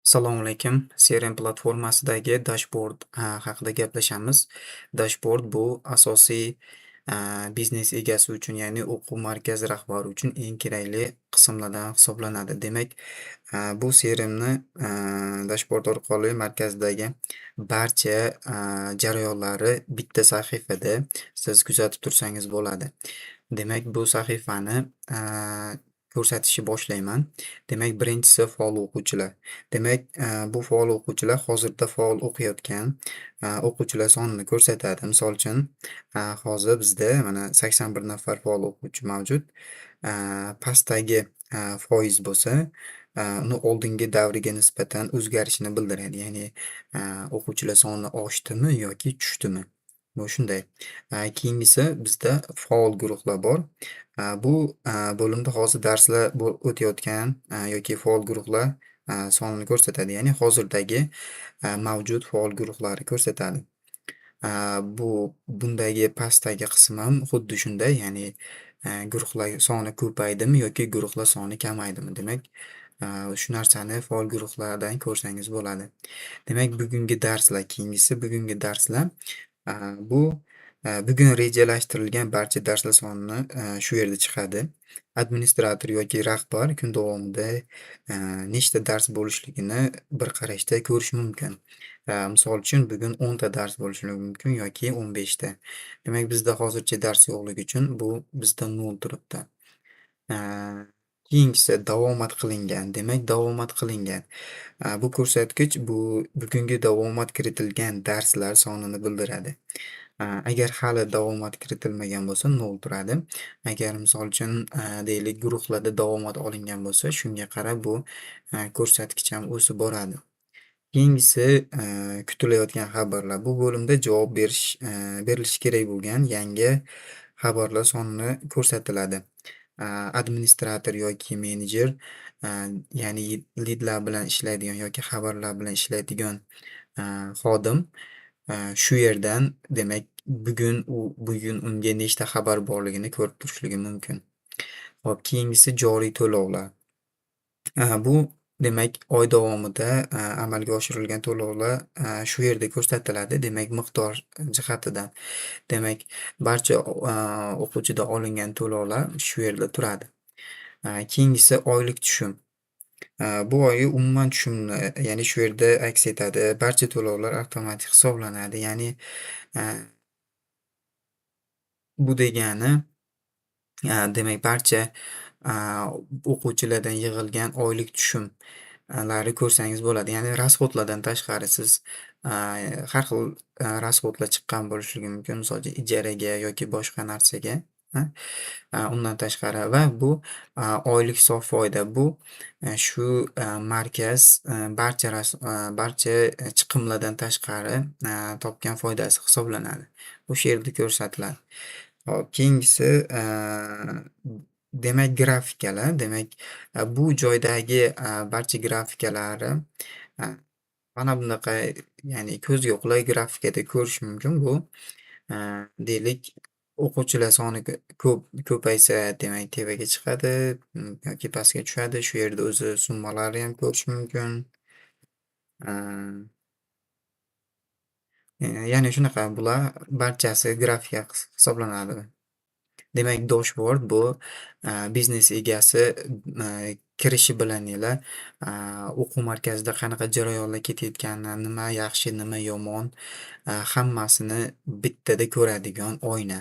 Assalomu alaykum. CRM platformasidagi dashbord haqida gaplashamiz. Dashbord bu asosiy biznes egasi uchun, ya'ni o'quv markazi rahbari uchun eng kerakli qismlardan hisoblanadi. Demak, bu CRMni dashbord orqali markazdagi barcha jarayonlari bitta sahifada siz kuzatib tursangiz bo'ladi. Demak, bu sahifani ko'rsatishni boshlayman. Demak, birinchisi faol o'quvchilar. Demak, bu faol o'quvchilar hozirda faol o'qiyotgan o'quvchilar sonini ko'rsatadi. Misol uchun, hozir bizda mana 81 nafar faol o'quvchi mavjud. Pastdagi foiz bo'lsa, uni oldingi davriga nisbatan o'zgarishini bildiradi. Ya'ni, o'quvchilar soni oshdimi yoki tushdimi? Bu shunday. Keyingisi bizda faol guruhlar bor. Bu bo'limda hozir darslar o'tayotgan yoki faol guruhlar sonini ko'rsatadi. Ya'ni hozirdagi mavjud faol guruhlarni ko'rsatadi. Bundagi pastdagi qism ham xuddi shunday, ya'ni guruhlar soni ko'paydimi yoki guruhlar soni kamaydimi. Demak, shu narsani faol guruhlardan ko'rsangiz bo'ladi. Demak, keyingisi bugungi darslar bu bugun rejalashtirilgan barcha darslar sonini shu yerda chiqadi. Administrator yoki rahbar kun davomida nechta dars bo'lishligini bir qarashda ko'rish mumkin. Misol uchun, bugun 10 ta dars bo'lishligi mumkin yoki 15 ta. Demak, bizda hozircha dars yo'qligi uchun bu bizda 0 turibdi. Keyingisi davomat qilingan. Demak, davomat qilingan. Bu ko'rsatkich bugungi davomat kiritilgan darslar sonini bildiradi. Agar hali davomat kiritilmagan bo'lsa 0 turadi. Agar misol uchun, deylik, guruhlarda davomat olingan bo'lsa, shunga qarab bu ko'rsatkich ham o'sib boradi. Keyingisi kutilayotgan xabarlar. Bu bo'limda javob berilishi kerak bo'lgan yangi xabarlar soni ko'rsatiladi. Administrator yoki menejer, ya'ni lidlar bilan ishlaydigan yoki xabarlar bilan ishlaydigan xodim shu yerdan, demak, bugun unga nechta xabar borligini ko'rib turishligi mumkin. Hop, keyingisi joriy to'lovlar. Bu demak, oy davomida amalga oshirilgan to'lovlar shu yerda ko'rsatiladi. Demak, miqdor jihatidan. Demak, barcha o'quvchida olingan to'lovlar shu yerda turadi. Keyingisi oylik tushum. Bu oyi umuman tushumni, ya'ni shu yerda aks etadi. Barcha to'lovlar avtomatik hisoblanadi. Ya'ni, bu degani, demak, barcha o'quvchilardan yig'ilgan oylik tushumlari ko'rsangiz bo'ladi. Ya'ni rasxodlardan tashqari siz har xil rasxodlar chiqqan bo'lishligi mumkin. Misol uchun, ijaraga yoki boshqa narsaga. Undan tashqari va bu oylik sof foyda. Bu shu markaz barcha chiqimlardan tashqari topgan foydasi hisoblanadi. Bu shu yerda ko'rsatiladi. Hop, keyingisi demak, grafikalar. Demak, bu joydagi barcha grafikalari mana bunaqa, ya'ni ko'zga qulay grafikada ko'rish mumkin. Bu deylik, o'quvchilar soni ko'paysa, demak, tevaga chiqadi yoki pastga tushadi. Shu yerda o'zi summalarni ham ko'rish mumkin. Ya'ni shunaqa, bular barchasi grafika hisoblanadi. Demak, dashbord bu biznes egasi kirishi bilanoq o'quv markazida qanaqa jarayonlar ketayotganini, nima yaxshi, nima yomon, hammasini bittada ko'radigan oyna.